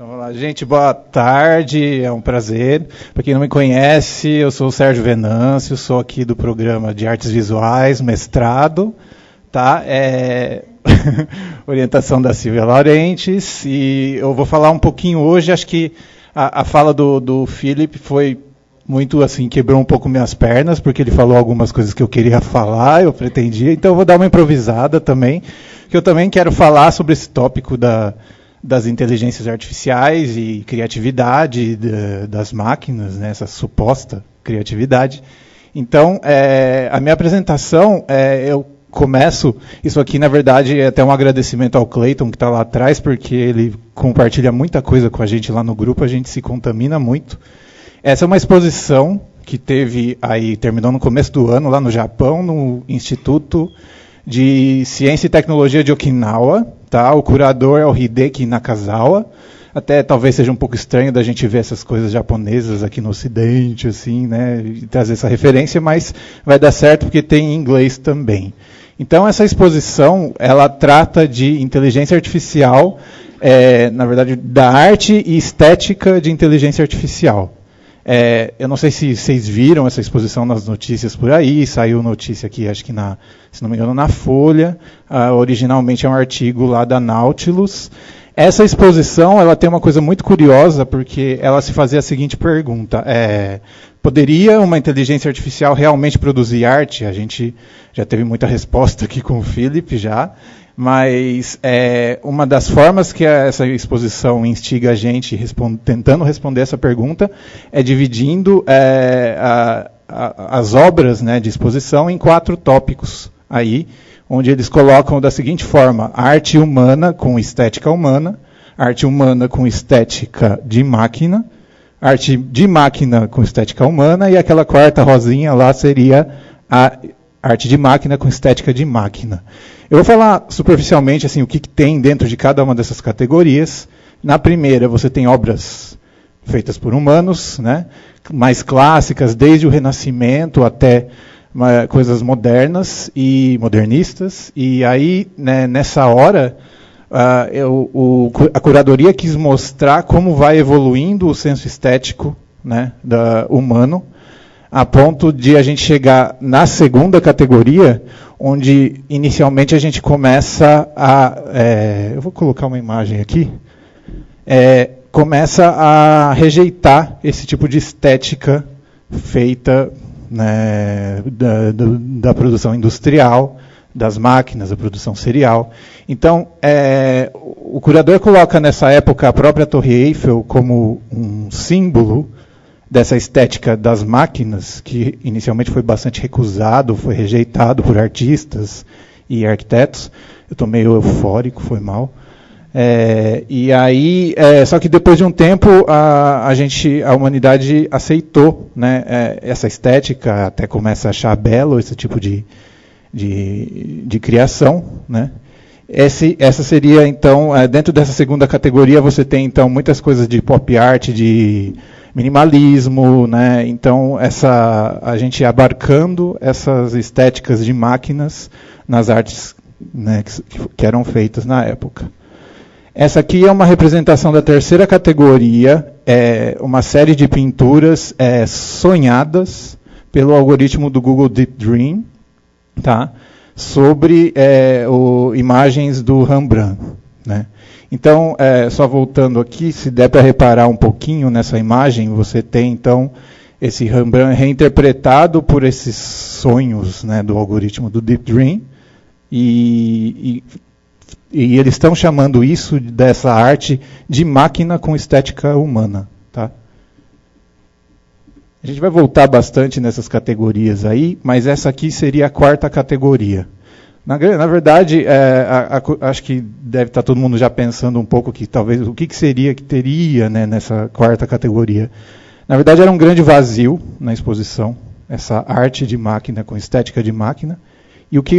Então, olá, gente, boa tarde, é um prazer. Para quem não me conhece, eu sou o Sérgio Venâncio, sou aqui do programa de Artes Visuais, mestrado, tá? Orientação da Silvia Laurentes, e eu vou falar um pouquinho hoje, acho que a fala do Felipe foi muito assim, quebrou um pouco minhas pernas, porque ele falou algumas coisas que eu queria falar, eu pretendia, então eu vou dar uma improvisada também, que eu também quero falar sobre esse tópico das inteligências artificiais e criatividade das máquinas, né, essa suposta criatividade. Então, a minha apresentação, eu começo, isso aqui na verdade é até um agradecimento ao Clayton que está lá atrás, porque ele compartilha muita coisa com a gente lá no grupo, a gente se contamina muito. Essa é uma exposição que terminou no começo do ano, lá no Japão, no Instituto de Ciência e Tecnologia de Okinawa. Tá? O curador é o Hideki Nakazawa. Até talvez seja um pouco estranho da gente ver essas coisas japonesas aqui no Ocidente, assim, né, e trazer essa referência, mas vai dar certo porque tem em inglês também. Então, essa exposição, ela trata de inteligência artificial, na verdade, da arte e estética de inteligência artificial. Eu não sei se vocês viram essa exposição nas notícias por aí, saiu notícia aqui, acho que se não me engano, na Folha. Originalmente é um artigo lá da Nautilus. Essa exposição, ela tem uma coisa muito curiosa, porque ela se fazia a seguinte pergunta: poderia uma inteligência artificial realmente produzir arte? A gente já teve muita resposta aqui com o Felipe já. Mas uma das formas que essa exposição instiga a gente tentando responder essa pergunta é dividindo as obras, né, de exposição em 4 tópicos, aí, onde eles colocam da seguinte forma: arte humana com estética humana, arte humana com estética de máquina, arte de máquina com estética humana, e aquela quarta rosinha lá seria a arte de máquina com estética de máquina. Eu vou falar superficialmente assim, o que tem dentro de cada uma dessas categorias. Na primeira, você tem obras feitas por humanos, né, mais clássicas, desde o Renascimento até coisas modernas e modernistas. E aí, né, nessa hora, a curadoria quis mostrar como vai evoluindo o senso estético, né, humano, a ponto de a gente chegar na segunda categoria, onde inicialmente a gente começa eu vou colocar uma imagem aqui, começa a rejeitar esse tipo de estética feita, né, da produção industrial, das máquinas, da produção serial. Então, o curador coloca nessa época a própria Torre Eiffel como um símbolo dessa estética das máquinas, que inicialmente foi bastante recusado, foi rejeitado por artistas e arquitetos. Eu estou meio eufórico, foi mal. E aí, só que depois de um tempo, a humanidade aceitou, né, essa estética, até começa a achar belo esse tipo de criação, né? Essa seria, então, dentro dessa segunda categoria, você tem, então, muitas coisas de pop art, de minimalismo, né? Então, a gente abarcando essas estéticas de máquinas nas artes, né, que eram feitas na época. Essa aqui é uma representação da terceira categoria, uma série de pinturas sonhadas pelo algoritmo do Google Deep Dream, tá? Sobre imagens do Rembrandt, né? Então, só voltando aqui, se der para reparar um pouquinho nessa imagem, você tem, então, esse Rembrandt reinterpretado por esses sonhos, né, do algoritmo do Deep Dream, e eles estão chamando isso, dessa arte, de máquina com estética humana. Tá? A gente vai voltar bastante nessas categorias aí, mas essa aqui seria a quarta categoria. Na verdade, acho que deve estar todo mundo já pensando um pouco que talvez o que seria que teria, né, nessa quarta categoria. Na verdade, era um grande vazio na exposição, essa arte de máquina com estética de máquina, e o que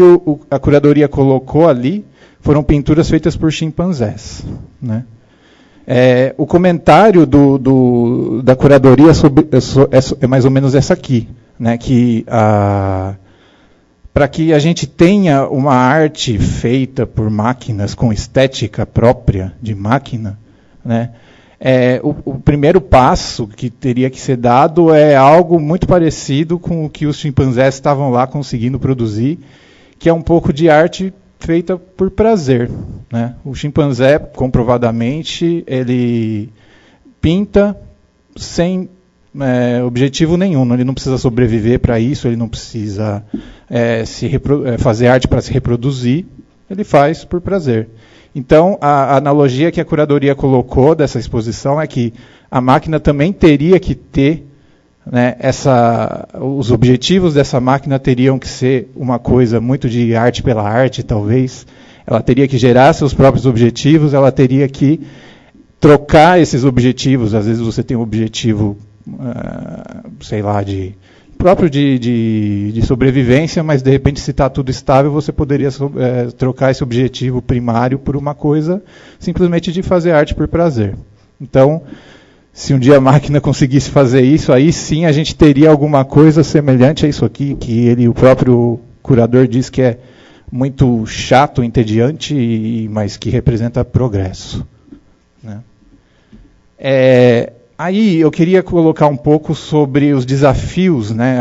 a curadoria colocou ali foram pinturas feitas por chimpanzés, né? O comentário da curadoria é mais ou menos essa aqui, né, que para que a gente tenha uma arte feita por máquinas com estética própria de máquina, né, O primeiro passo que teria que ser dado é algo muito parecido com o que os chimpanzés estavam lá conseguindo produzir, que é um pouco de arte feita por prazer, né? O chimpanzé, comprovadamente, ele pinta sem objetivo nenhum. Ele não precisa sobreviver para isso, ele não precisa fazer arte para se reproduzir, ele faz por prazer. Então, a analogia que a curadoria colocou dessa exposição é que a máquina também teria que ter, né, os objetivos dessa máquina teriam que ser uma coisa muito de arte pela arte, talvez. Ela teria que gerar seus próprios objetivos, ela teria que trocar esses objetivos. Às vezes você tem um objetivo, sei lá, próprio de sobrevivência, mas de repente, se está tudo estável, você poderia trocar esse objetivo primário por uma coisa simplesmente de fazer arte por prazer. Então, se um dia a máquina conseguisse fazer isso, aí sim a gente teria alguma coisa semelhante a isso aqui, que o próprio curador diz que é muito chato, entediante, mas que representa progresso, né? Aí eu queria colocar um pouco sobre os desafios, né?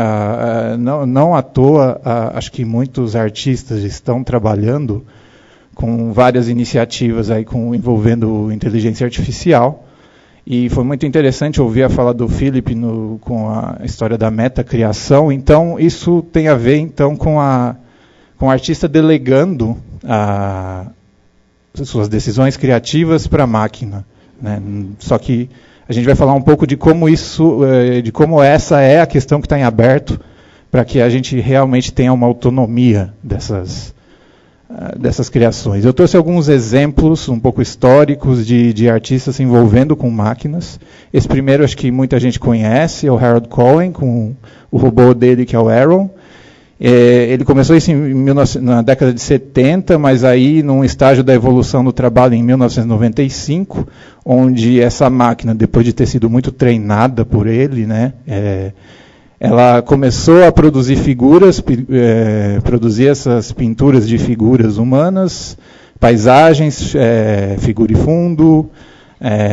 Não à toa, acho que muitos artistas estão trabalhando com várias iniciativas aí envolvendo inteligência artificial. E foi muito interessante ouvir a fala do Philip com a história da metacriação. Então, isso tem a ver então, com o artista delegando suas decisões criativas para a máquina, né? Só que a gente vai falar um pouco de como essa é a questão que está em aberto, para que a gente realmente tenha uma autonomia dessas criações. Eu trouxe alguns exemplos um pouco históricos de artistas se envolvendo com máquinas. Esse primeiro acho que muita gente conhece, é o Harold Cohen, com o robô dele que é o Aaron. Ele começou isso na década de 70, mas aí num estágio da evolução do trabalho em 1995, onde essa máquina, depois de ter sido muito treinada por ele, né, ela começou a produzir figuras, produzir essas pinturas de figuras humanas, paisagens, figura e fundo,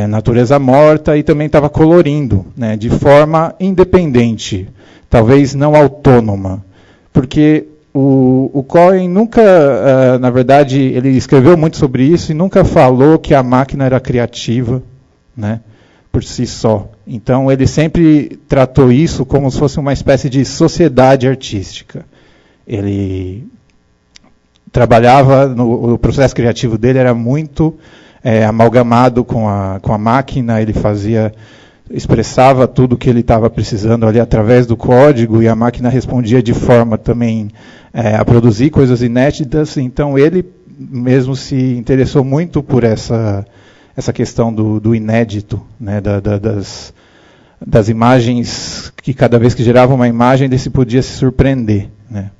natureza morta, e também estava colorindo, né, de forma independente, talvez não autônoma. Porque o Cohen nunca, na verdade, ele escreveu muito sobre isso e nunca falou que a máquina era criativa, né, por si só. Então, ele sempre tratou isso como se fosse uma espécie de sociedade artística. Ele trabalhava, o processo criativo dele era muito amalgamado com a máquina, ele expressava tudo o que ele estava precisando ali através do código, e a máquina respondia de forma também a produzir coisas inéditas. Então ele mesmo se interessou muito por essa questão do inédito, né, das imagens, que cada vez que gerava uma imagem ele podia se surpreender, né,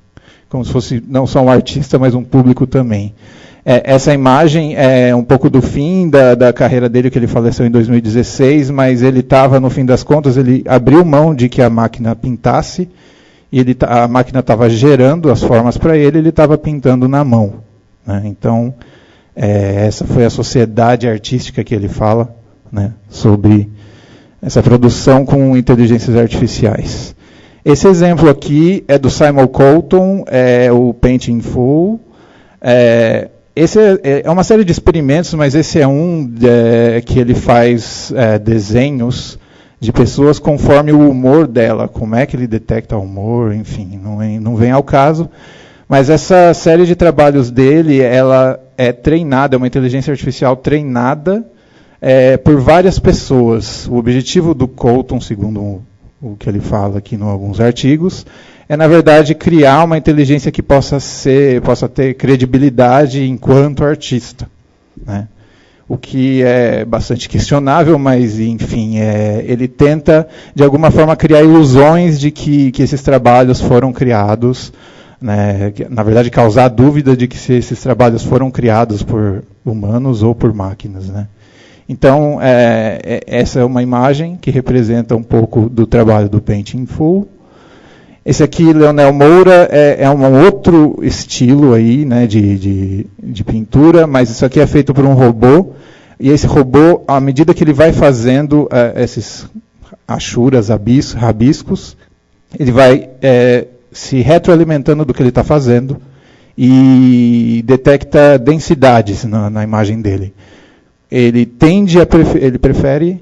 como se fosse não só um artista, mas um público também. Essa imagem é um pouco do fim da carreira dele, que ele faleceu em 2016, mas ele estava, no fim das contas, ele abriu mão de que a máquina pintasse, e a máquina estava gerando as formas para ele estava pintando na mão, né? Então, essa foi a sociedade artística que ele fala, né, sobre essa produção com inteligências artificiais. Esse exemplo aqui é do Simon Colton, o Paint in Full. Esse é uma série de experimentos, mas esse é um que ele faz desenhos de pessoas conforme o humor dela, como é que ele detecta o humor, enfim, não vem ao caso. Mas essa série de trabalhos dele, ela é treinada, é uma inteligência artificial treinada por várias pessoas. O objetivo do Colton, segundo o que ele fala aqui em alguns artigos, na verdade, criar uma inteligência que possa ter credibilidade enquanto artista, né? O que é bastante questionável, mas, enfim, ele tenta, de alguma forma, criar ilusões de que esses trabalhos foram criados, né? Na verdade, causar dúvida de que se esses trabalhos foram criados por humanos ou por máquinas, né? Então, essa é uma imagem que representa um pouco do trabalho do Paint in Full. Esse aqui, Leonel Moura, é um outro estilo aí, né, de pintura, mas isso aqui é feito por um robô. E esse robô, à medida que ele vai fazendo esses achuras, rabiscos, ele vai se retroalimentando do que ele está fazendo e detecta densidades na imagem dele. Ele prefere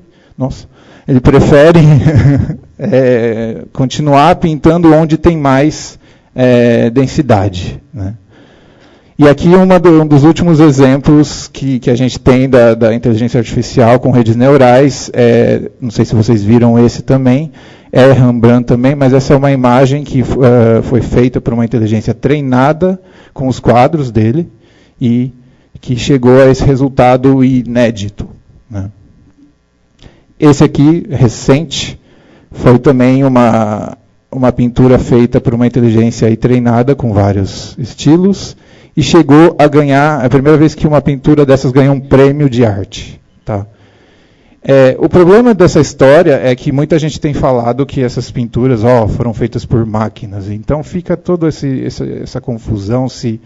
continuar pintando onde tem mais densidade, né? E aqui um dos últimos exemplos que a gente tem da inteligência artificial com redes neurais, não sei se vocês viram esse também, é Rembrandt também, mas essa é uma imagem que foi feita por uma inteligência treinada com os quadros dele e que chegou a esse resultado inédito, né? Esse aqui, recente, foi também uma pintura feita por uma inteligência aí treinada com vários estilos, e chegou a ganhar, é a primeira vez que uma pintura dessas ganhou um prêmio de arte. Tá? O problema dessa história é que muita gente tem falado que essas pinturas foram feitas por máquinas. Então fica toda essa confusão se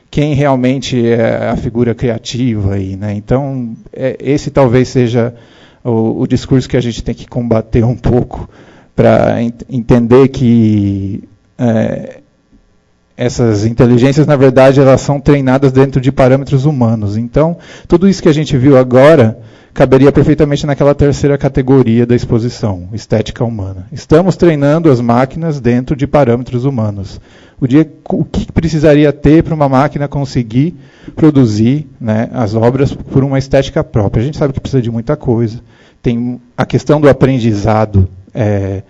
quem realmente é a figura criativa aí, né? Então esse talvez seja o discurso que a gente tem que combater um pouco para entender que essas inteligências, na verdade, elas são treinadas dentro de parâmetros humanos. Então, tudo isso que a gente viu agora caberia perfeitamente naquela terceira categoria da exposição, estética humana. Estamos treinando as máquinas dentro de parâmetros humanos. O que precisaria ter para uma máquina conseguir produzir, né, as obras por uma estética própria? A gente sabe que precisa de muita coisa. Tem a questão do aprendizado, é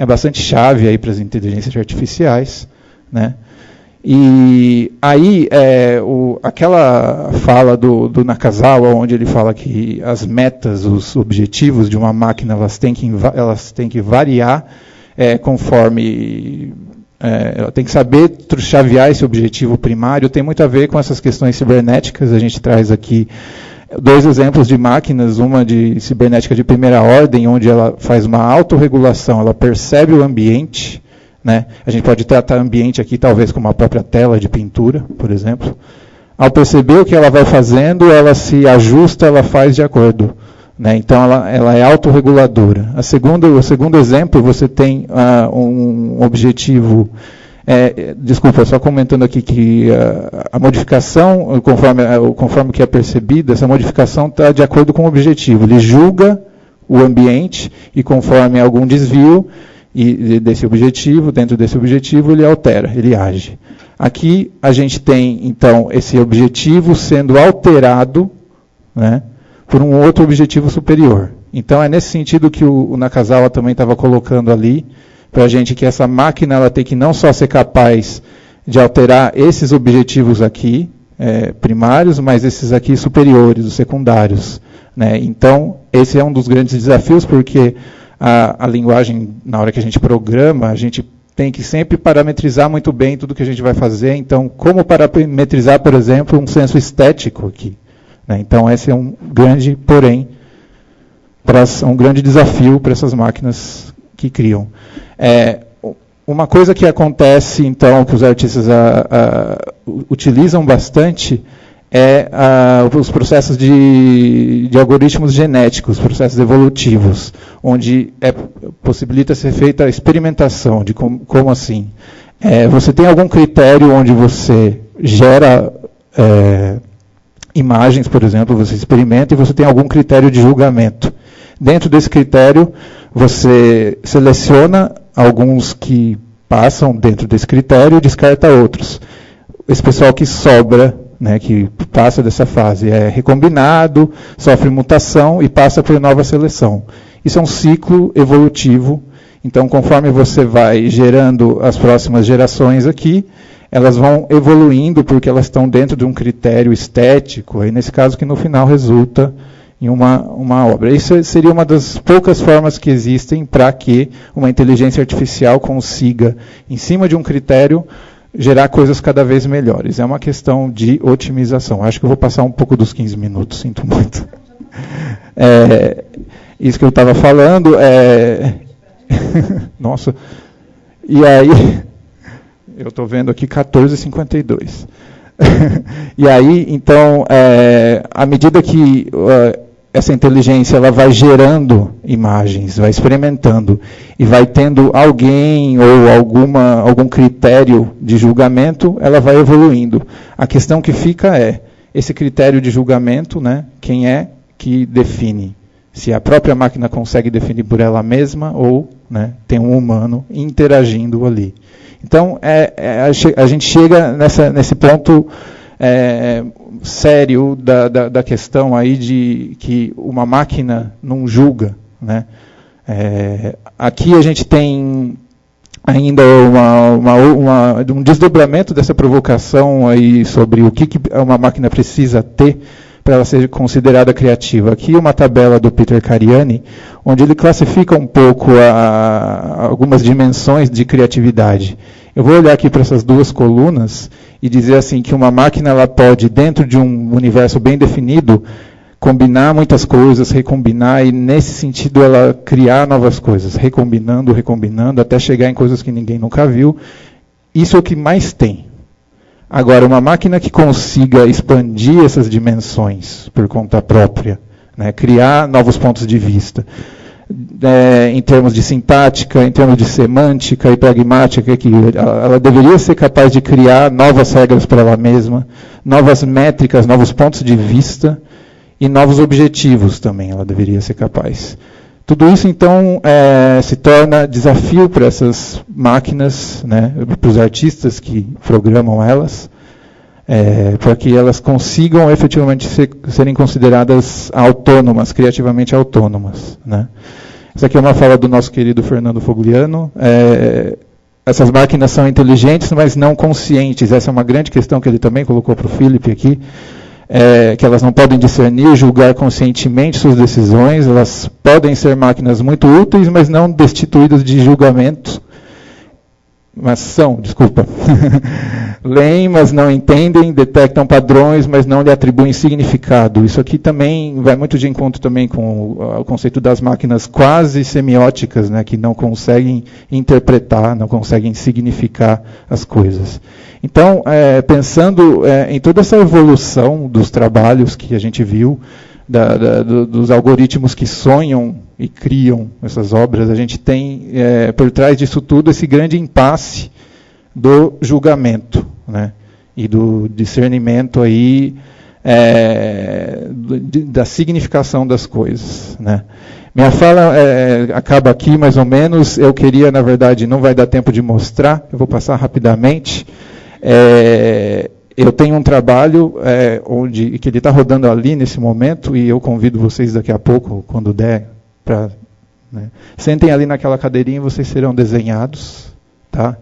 bastante chave aí para as inteligências artificiais, né? E aí, aquela fala do Nakazawa, onde ele fala que as metas, os objetivos de uma máquina, elas têm que variar conforme... ela tem que saber chavear esse objetivo primário, tem muito a ver com essas questões cibernéticas. A gente traz aqui 2 exemplos de máquinas, uma de cibernética de primeira ordem, onde ela faz uma autorregulação, ela percebe o ambiente, né? A gente pode tratar ambiente aqui talvez como a própria tela de pintura, por exemplo. Ao perceber o que ela vai fazendo, ela se ajusta, ela faz de acordo, né? Então ela é autorreguladora. O segundo exemplo, você tem um objetivo... desculpa, só comentando aqui que a modificação, conforme que é percebida, essa modificação está de acordo com o objetivo. Ele julga o ambiente e conforme algum desvio dentro desse objetivo, ele altera, ele age. Aqui a gente tem, então, esse objetivo sendo alterado, né, por um outro objetivo superior. Então é nesse sentido que o Nakazawa também estava colocando ali, para a gente que essa máquina ela tem que não só ser capaz de alterar esses objetivos aqui, primários, mas esses aqui superiores, os secundários, né? Então, esse é um dos grandes desafios, porque a linguagem, na hora que a gente programa, a gente tem que sempre parametrizar muito bem tudo que a gente vai fazer. Então, como parametrizar, por exemplo, um senso estético aqui, né? Então, esse é um grande, porém, um grande desafio para essas máquinas que criam. Uma coisa que acontece, então, que os artistas utilizam bastante os processos de algoritmos genéticos, processos evolutivos, onde possibilita ser feita a experimentação de como assim. Você tem algum critério onde você gera imagens, por exemplo, você experimenta e você tem algum critério de julgamento. Dentro desse critério, você seleciona alguns que passam dentro desse critério e descarta outros. Esse pessoal que sobra, né, que passa dessa fase, é recombinado, sofre mutação e passa por nova seleção. Isso é um ciclo evolutivo. Então, conforme você vai gerando as próximas gerações aqui, elas vão evoluindo porque elas estão dentro de um critério estético, e nesse caso que no final resulta em uma obra. Isso seria uma das poucas formas que existem para que uma inteligência artificial consiga, em cima de um critério, gerar coisas cada vez melhores. É uma questão de otimização. Acho que eu vou passar um pouco dos 15 minutos, sinto muito. Isso que eu estava falando Nossa. E aí, eu estou vendo aqui 14h52. E aí, então, à medida que essa inteligência ela vai gerando imagens, vai experimentando e vai tendo alguém ou algum critério de julgamento, ela vai evoluindo. A questão que fica é, esse critério de julgamento, né, quem é que define? Se a própria máquina consegue definir por ela mesma ou, né, tem um humano interagindo ali. Então, a gente chega nesse ponto sério da questão aí de que uma máquina não julga, né? Aqui a gente tem ainda um desdobramento dessa provocação aí sobre o que uma máquina precisa ter para ela ser considerada criativa. Aqui uma tabela do Peter Cariani, onde ele classifica um pouco algumas dimensões de criatividade. Eu vou olhar aqui para essas duas colunas e dizer assim que uma máquina ela pode, dentro de um universo bem definido, combinar muitas coisas, recombinar, e nesse sentido ela criar novas coisas, recombinando, até chegar em coisas que ninguém nunca viu. Isso é o que mais tem. Agora, uma máquina que consiga expandir essas dimensões por conta própria, né, criar novos pontos de vista, em termos de sintática, em termos de semântica e pragmática, que ela deveria ser capaz de criar novas regras para ela mesma, novas métricas, novos pontos de vista e novos objetivos também ela deveria ser capaz. Tudo isso, então, se torna desafio para essas máquinas, né, para os artistas que programam elas, para que elas consigam efetivamente serem consideradas autônomas, criativamente autônomas, né. Essa aqui é uma fala do nosso querido Fernando Fogliano. Essas máquinas são inteligentes, mas não conscientes. Essa é uma grande questão que ele também colocou para o Philip aqui. Que elas não podem discernir, julgar conscientemente suas decisões, elas podem ser máquinas muito úteis, mas não destituídas de julgamento. Leem, mas não entendem, detectam padrões, mas não lhe atribuem significado. Isso aqui também vai muito de encontro também com o conceito das máquinas quase semióticas, né, que não conseguem interpretar, não conseguem significar as coisas. Então, pensando em toda essa evolução dos trabalhos que a gente viu, dos algoritmos que sonham e criam essas obras, a gente tem, por trás disso tudo, esse grande impasse do julgamento, né, e do discernimento aí, da significação das coisas, né. Minha fala acaba aqui, mais ou menos. Eu queria, na verdade, não vai dar tempo de mostrar, eu vou passar rapidamente. Eu tenho um trabalho que ele está rodando ali nesse momento, e eu convido vocês daqui a pouco, quando der, né, sentem ali naquela cadeirinha e vocês serão desenhados, tá?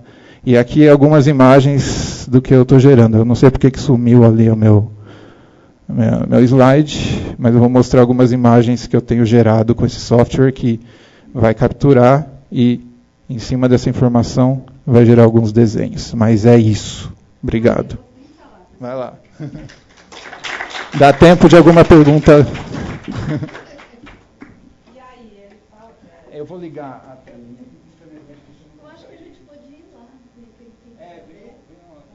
E aqui algumas imagens do que eu estou gerando. Eu não sei porque que sumiu ali o meu slide, mas eu vou mostrar algumas imagens que eu tenho gerado com esse software que vai capturar e, em cima dessa informação, vai gerar alguns desenhos. Mas é isso. Obrigado. Vai lá. Dá tempo de alguma pergunta? E aí, ele fala... Eu vou ligar a telinha. Eu acho que a gente pode ir lá. Vem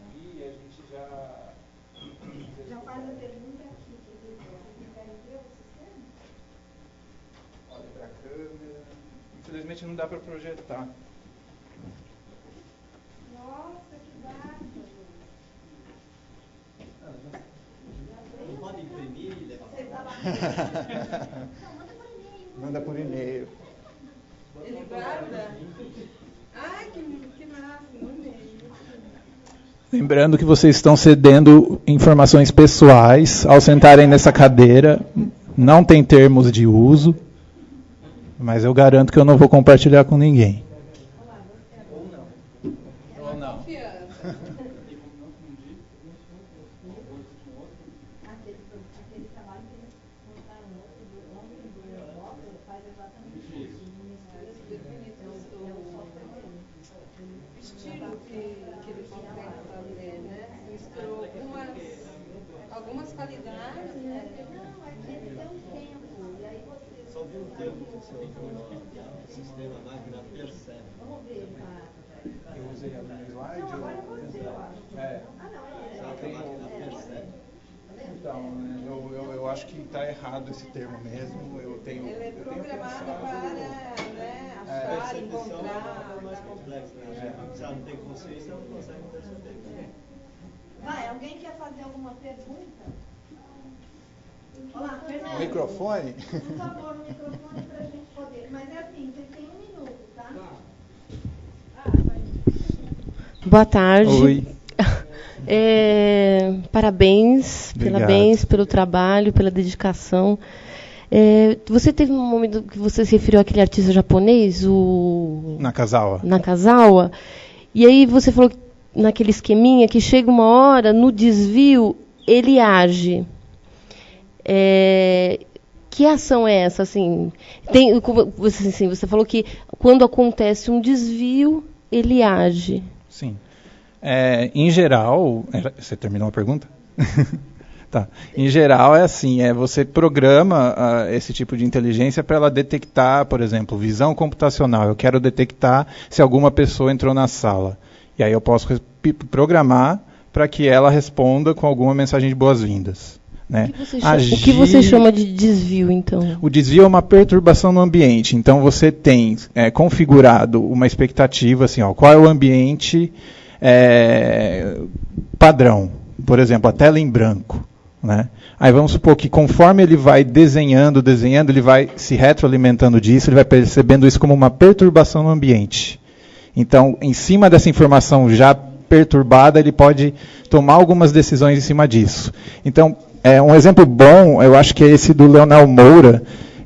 aqui, a gente já... Já faz a pergunta aqui. Vocês querem ver o sistema? Olha para a câmera. Infelizmente não dá para projetar. Nossa, que bárbaro. Não pode imprimir e levar. Você tá lá. Não, manda por e-mail. Manda por e-mail. Ele guarda? Ai, que massa, no e-mail. Lembrando que vocês estão cedendo informações pessoais ao sentarem nessa cadeira. Não tem termos de uso, mas eu garanto que eu não vou compartilhar com ninguém. Ou não. Confiança. Aquele trabalho que eles mostraram ontem do Europa faz exatamente isso. O estilo que ele consegue fazer, né? Misturou algumas qualidades, né? Não, é que ele tem um tempo. E aí você... Só viu o termo que você o sistema máquina percebe. Vamos ver, Eu usei ali no slide. não, agora é você, eu acho. É. Ah, não, Sabe, a máquina percebe. Então, eu acho que está errado esse termo mesmo. Ele é programado para, né, achar, encontrar. É mais complexo, né? Se ela não tem consciência, ela não consegue perceber. Vai, alguém quer fazer alguma pergunta? Olá, Fernando. Microfone? Por favor, o microfone para a gente poder. Mas é assim, você tem 1 minuto, tá? Boa tarde. Oi. Parabéns, Obrigado. parabéns pelo trabalho, pela dedicação. Você teve um momento que você se referiu àquele artista japonês, o Nakazawa, e aí você falou que, naquele esqueminha que chega uma hora, no desvio, ele age. Que ação é essa? Assim, você falou que quando acontece um desvio, ele age. Sim. Em geral, você terminou a pergunta? Tá. Em geral é assim, você programa esse tipo de inteligência para ela detectar, por exemplo, visão computacional. Eu quero detectar se alguma pessoa entrou na sala. E aí eu posso programar para que ela responda com alguma mensagem de boas-vindas. Né? O que você chama de desvio, então? O desvio é uma perturbação no ambiente. Então você tem configurado uma expectativa, assim, qual é o ambiente padrão. Por exemplo, a tela em branco. Né? Aí vamos supor que conforme ele vai desenhando, ele vai se retroalimentando disso, ele vai percebendo isso como uma perturbação no ambiente. Então, em cima dessa informação já perturbada, ele pode tomar algumas decisões em cima disso. Então, um exemplo bom, eu acho que é esse do Leonel Moura,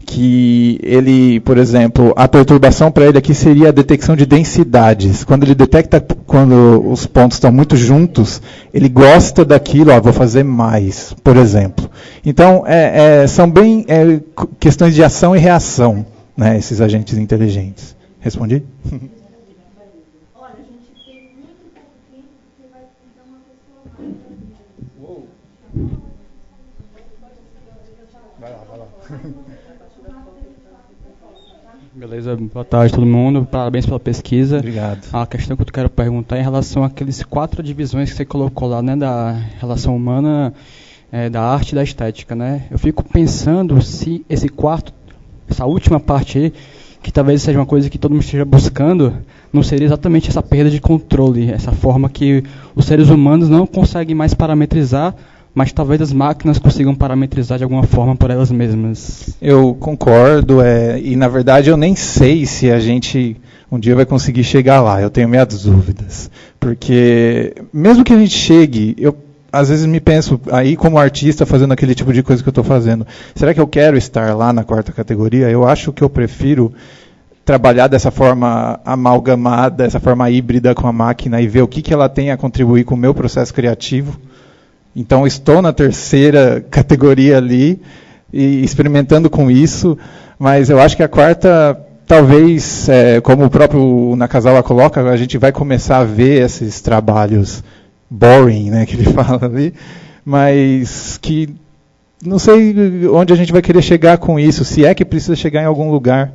que ele, por exemplo, a perturbação para ele aqui seria a detecção de densidades. Quando ele detecta quando os pontos estão muito juntos, ele gosta daquilo, vou fazer mais, por exemplo. Então, são bem questões de ação e reação, né, esses agentes inteligentes. Respondi? Olha, a gente tem muito pouco tempo, porque vai dar uma pessoa mais. Uou. Vai lá. Beleza, boa tarde a todo mundo, parabéns pela pesquisa. Obrigado. A questão que eu quero perguntar é em relação àqueles 4 divisões que você colocou lá, né, da relação humana, da arte e da estética, né? Eu fico pensando se essa última parte aí, que talvez seja uma coisa que todo mundo esteja buscando, não seria exatamente essa perda de controle, essa forma que os seres humanos não conseguem mais parametrizar, mas talvez as máquinas consigam parametrizar de alguma forma por elas mesmas. Eu concordo, e na verdade eu nem sei se a gente um dia vai conseguir chegar lá, eu tenho minhas dúvidas. Porque mesmo que a gente chegue, eu às vezes me penso aí como artista fazendo aquele tipo de coisa que eu estou fazendo. Será que eu quero estar lá na 4ª categoria? Eu acho que eu prefiro trabalhar dessa forma amalgamada, dessa forma híbrida com a máquina e ver o que ela tem a contribuir com o meu processo criativo. Então, estou na 3ª categoria ali, e experimentando com isso, mas eu acho que a 4ª, talvez, como o próprio Nakazawa coloca, a gente vai começar a ver esses trabalhos boring, né, que ele fala ali, mas que não sei onde a gente vai querer chegar com isso, se é que precisa chegar em algum lugar.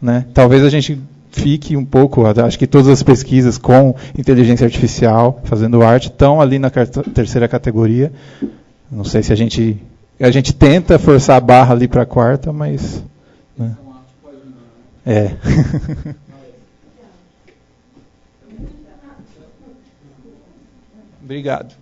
Né? Talvez a gente fique um pouco, acho que todas as pesquisas com inteligência artificial, fazendo arte, estão ali na 3ª categoria. Não sei se a gente tenta forçar a barra ali para a 4ª, mas... Né? Obrigado.